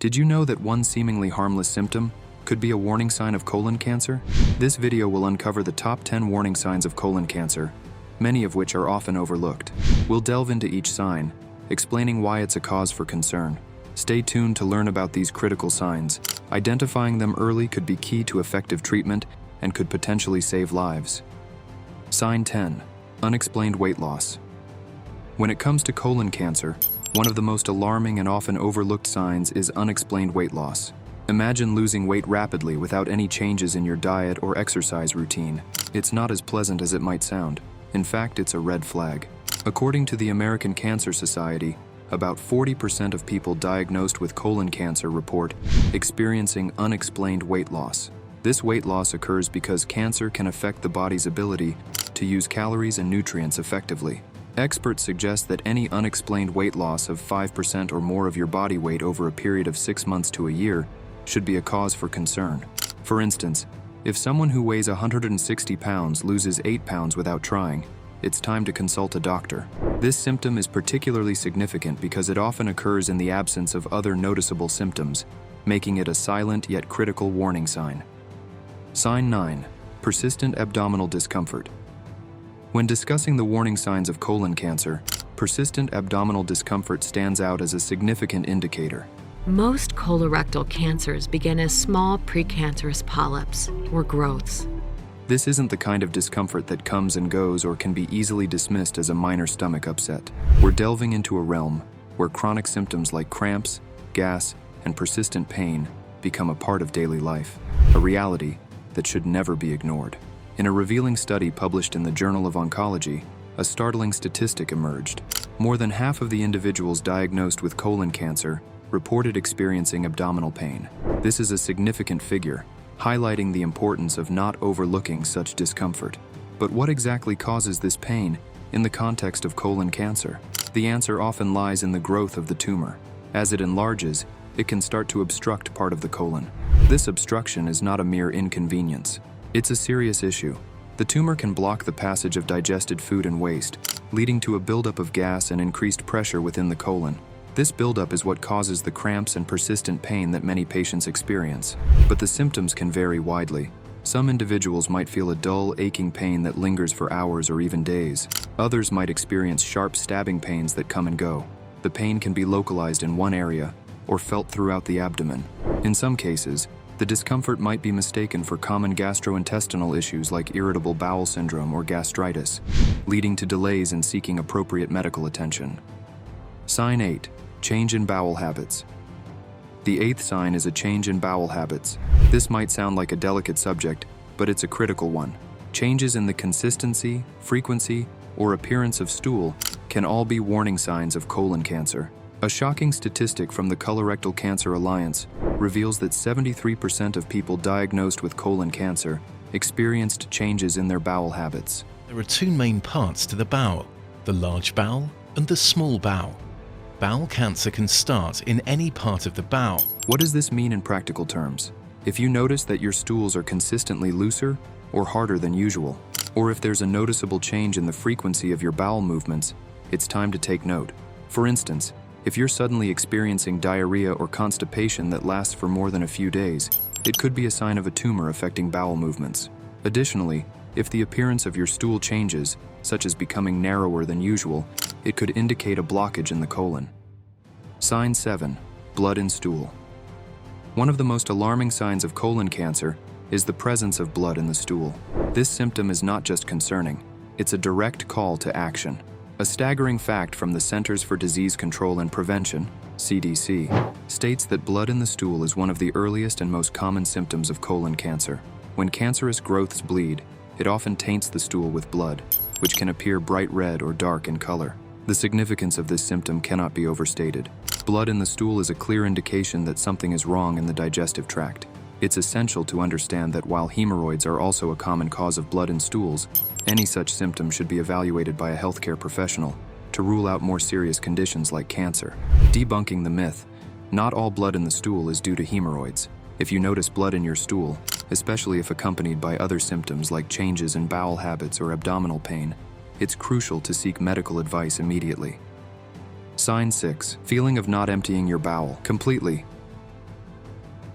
Did you know that one seemingly harmless symptom could be a warning sign of colon cancer? This video will uncover the top 10 warning signs of colon cancer, many of which are often overlooked. We'll delve into each sign, explaining why it's a cause for concern. Stay tuned to learn about these critical signs. Identifying them early could be key to effective treatment and could potentially save lives. Sign 10. Unexplained weight loss. When it comes to colon cancer, one of the most alarming and often overlooked signs is unexplained weight loss. Imagine losing weight rapidly without any changes in your diet or exercise routine. It's not as pleasant as it might sound. In fact, it's a red flag. According to the American Cancer Society, about 40% of people diagnosed with colon cancer report experiencing unexplained weight loss. This weight loss occurs because cancer can affect the body's ability to use calories and nutrients effectively. Experts suggest that any unexplained weight loss of 5% or more of your body weight over a period of 6 months to a year should be a cause for concern. For instance, if someone who weighs 160 pounds loses 8 pounds without trying, it's time to consult a doctor. This symptom is particularly significant because it often occurs in the absence of other noticeable symptoms, making it a silent yet critical warning sign. Sign 9. Persistent abdominal discomfort. When discussing the warning signs of colon cancer, persistent abdominal discomfort stands out as a significant indicator. Most colorectal cancers begin as small precancerous polyps or growths. This isn't the kind of discomfort that comes and goes or can be easily dismissed as a minor stomach upset. We're delving into a realm where chronic symptoms like cramps, gas, and persistent pain become a part of daily life, a reality that should never be ignored. In a revealing study published in the Journal of Oncology, a startling statistic emerged. More than half of the individuals diagnosed with colon cancer reported experiencing abdominal pain. This is a significant figure, highlighting the importance of not overlooking such discomfort. But what exactly causes this pain in the context of colon cancer? The answer often lies in the growth of the tumor. As it enlarges, it can start to obstruct part of the colon. This obstruction is not a mere inconvenience. It's a serious issue. The tumor can block the passage of digested food and waste, leading to a buildup of gas and increased pressure within the colon. This buildup is what causes the cramps and persistent pain that many patients experience. But the symptoms can vary widely. Some individuals might feel a dull, aching pain that lingers for hours or even days. Others might experience sharp stabbing pains that come and go. The pain can be localized in one area or felt throughout the abdomen. In some cases, the discomfort might be mistaken for common gastrointestinal issues like irritable bowel syndrome or gastritis, leading to delays in seeking appropriate medical attention. Sign 8. Change in bowel habits. The 8th sign is a change in bowel habits. This might sound like a delicate subject, but it's a critical one. Changes in the consistency, frequency, or appearance of stool can all be warning signs of colon cancer. A shocking statistic from the Colorectal Cancer Alliance reveals that 73% of people diagnosed with colon cancer experienced changes in their bowel habits. There are two main parts to the bowel, the large bowel and the small bowel. Bowel cancer can start in any part of the bowel. What does this mean in practical terms? If you notice that your stools are consistently looser or harder than usual, or if there's a noticeable change in the frequency of your bowel movements, it's time to take note. For instance, if you're suddenly experiencing diarrhea or constipation that lasts for more than a few days, it could be a sign of a tumor affecting bowel movements. Additionally, if the appearance of your stool changes, such as becoming narrower than usual, it could indicate a blockage in the colon. Sign 7. Blood in stool. One of the most alarming signs of colon cancer is the presence of blood in the stool. This symptom is not just concerning, it's a direct call to action. A staggering fact from the Centers for Disease Control and Prevention, CDC, states that blood in the stool is one of the earliest and most common symptoms of colon cancer. When cancerous growths bleed, it often taints the stool with blood, which can appear bright red or dark in color. The significance of this symptom cannot be overstated. Blood in the stool is a clear indication that something is wrong in the digestive tract. It's essential to understand that while hemorrhoids are also a common cause of blood in stools, any such symptom should be evaluated by a healthcare professional to rule out more serious conditions like cancer. Debunking the myth, not all blood in the stool is due to hemorrhoids. If you notice blood in your stool, especially if accompanied by other symptoms like changes in bowel habits or abdominal pain, it's crucial to seek medical advice immediately. Sign 6. Feeling of not emptying your bowel completely.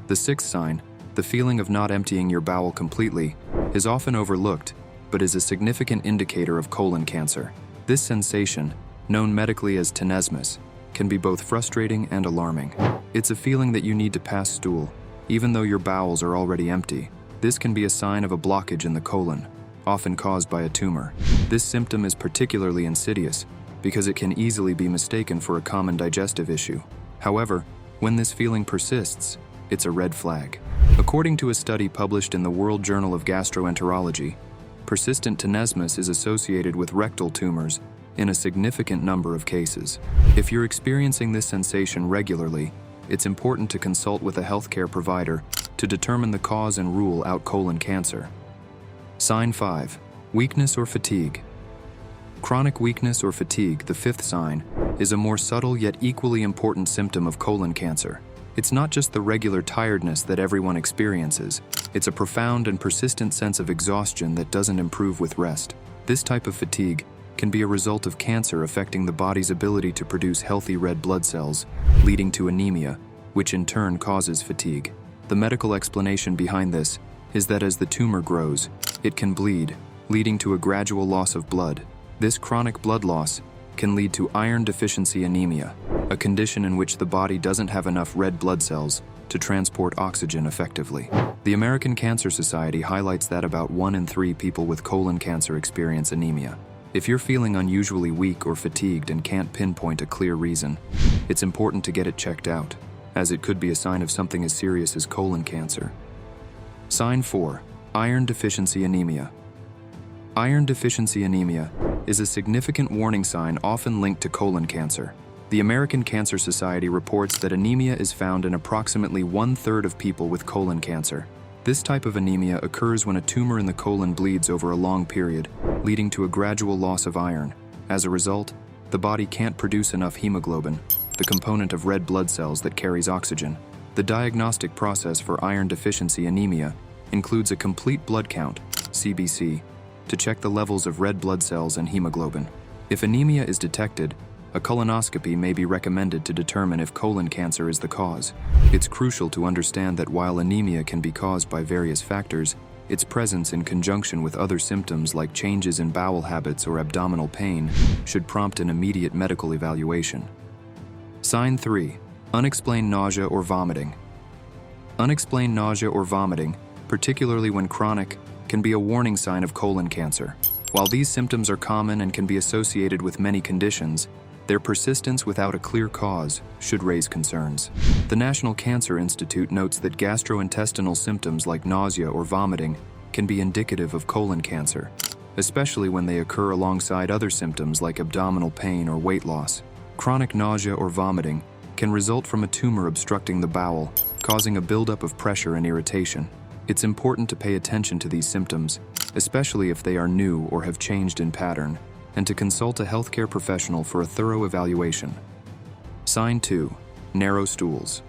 The sixth sign, the feeling of not emptying your bowel completely, is often overlooked, but is a significant indicator of colon cancer. This sensation, known medically as tenesmus, can be both frustrating and alarming. It's a feeling that you need to pass stool, even though your bowels are already empty. This can be a sign of a blockage in the colon, often caused by a tumor. This symptom is particularly insidious because it can easily be mistaken for a common digestive issue. However, when this feeling persists, it's a red flag. According to a study published in the World Journal of Gastroenterology, persistent tenesmus is associated with rectal tumors in a significant number of cases. If you're experiencing this sensation regularly, it's important to consult with a healthcare provider to determine the cause and rule out colon cancer. Sign 5. Weakness or fatigue. Chronic weakness or fatigue, the fifth sign, is a more subtle yet equally important symptom of colon cancer. It's not just the regular tiredness that everyone experiences. It's a profound and persistent sense of exhaustion that doesn't improve with rest. This type of fatigue can be a result of cancer affecting the body's ability to produce healthy red blood cells, leading to anemia, which in turn causes fatigue. The medical explanation behind this is that as the tumor grows, it can bleed, leading to a gradual loss of blood. This chronic blood loss can lead to iron deficiency anemia, a condition in which the body doesn't have enough red blood cells to transport oxygen effectively. The American Cancer Society highlights that about 1 in 3 people with colon cancer experience anemia. If you're feeling unusually weak or fatigued and can't pinpoint a clear reason, it's important to get it checked out, as it could be a sign of something as serious as colon cancer. Sign 4. Iron deficiency anemia. Iron deficiency anemia is a significant warning sign often linked to colon cancer. The American Cancer Society reports that anemia is found in approximately 1/3 of people with colon cancer. This type of anemia occurs when a tumor in the colon bleeds over a long period, leading to a gradual loss of iron. As a result, the body can't produce enough hemoglobin, the component of red blood cells that carries oxygen. The diagnostic process for iron deficiency anemia includes a complete blood count, CBC, to check the levels of red blood cells and hemoglobin. If anemia is detected, a colonoscopy may be recommended to determine if colon cancer is the cause. It's crucial to understand that while anemia can be caused by various factors, its presence in conjunction with other symptoms like changes in bowel habits or abdominal pain should prompt an immediate medical evaluation. Sign 3. Unexplained nausea or vomiting. Unexplained nausea or vomiting, particularly when chronic, can be a warning sign of colon cancer. While these symptoms are common and can be associated with many conditions, their persistence without a clear cause should raise concerns. The National Cancer Institute notes that gastrointestinal symptoms like nausea or vomiting can be indicative of colon cancer, especially when they occur alongside other symptoms like abdominal pain or weight loss. Chronic nausea or vomiting can result from a tumor obstructing the bowel, causing a buildup of pressure and irritation. It's important to pay attention to these symptoms, especially if they are new or have changed in pattern, and to consult a healthcare professional for a thorough evaluation. Sign 2. Narrow stools.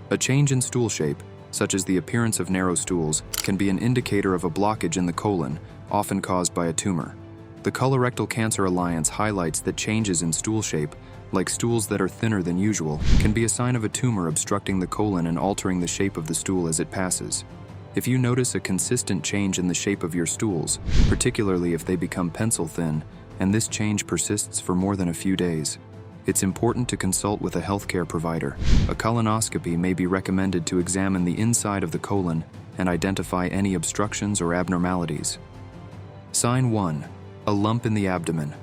A change in stool shape, such as the appearance of narrow stools, can be an indicator of a blockage in the colon, often caused by a tumor. The Colorectal Cancer Alliance highlights that changes in stool shape, like stools that are thinner than usual, can be a sign of a tumor obstructing the colon and altering the shape of the stool as it passes. If you notice a consistent change in the shape of your stools, particularly if they become pencil thin, and this change persists for more than a few days, it's important to consult with a healthcare provider. A colonoscopy may be recommended to examine the inside of the colon and identify any obstructions or abnormalities. Sign 1. A lump in the abdomen.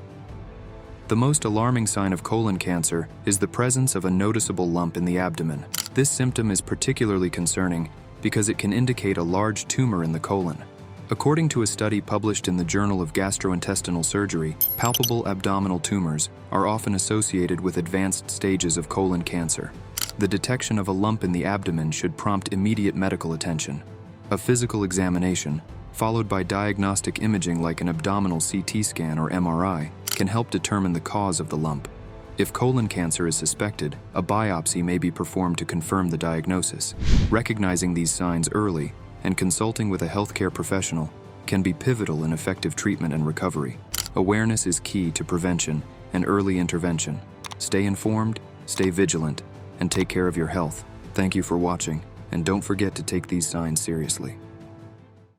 The most alarming sign of colon cancer is the presence of a noticeable lump in the abdomen. This symptom is particularly concerning because it can indicate a large tumor in the colon. According to a study published in the Journal of Gastrointestinal Surgery, palpable abdominal tumors are often associated with advanced stages of colon cancer. The detection of a lump in the abdomen should prompt immediate medical attention. A physical examination, followed by diagnostic imaging like an abdominal CT scan or MRI, can help determine the cause of the lump. If colon cancer is suspected, a biopsy may be performed to confirm the diagnosis. Recognizing these signs early and consulting with a healthcare professional can be pivotal in effective treatment and recovery. Awareness is key to prevention and early intervention. Stay informed, stay vigilant, and take care of your health. Thank you for watching. And don't forget to take these signs seriously.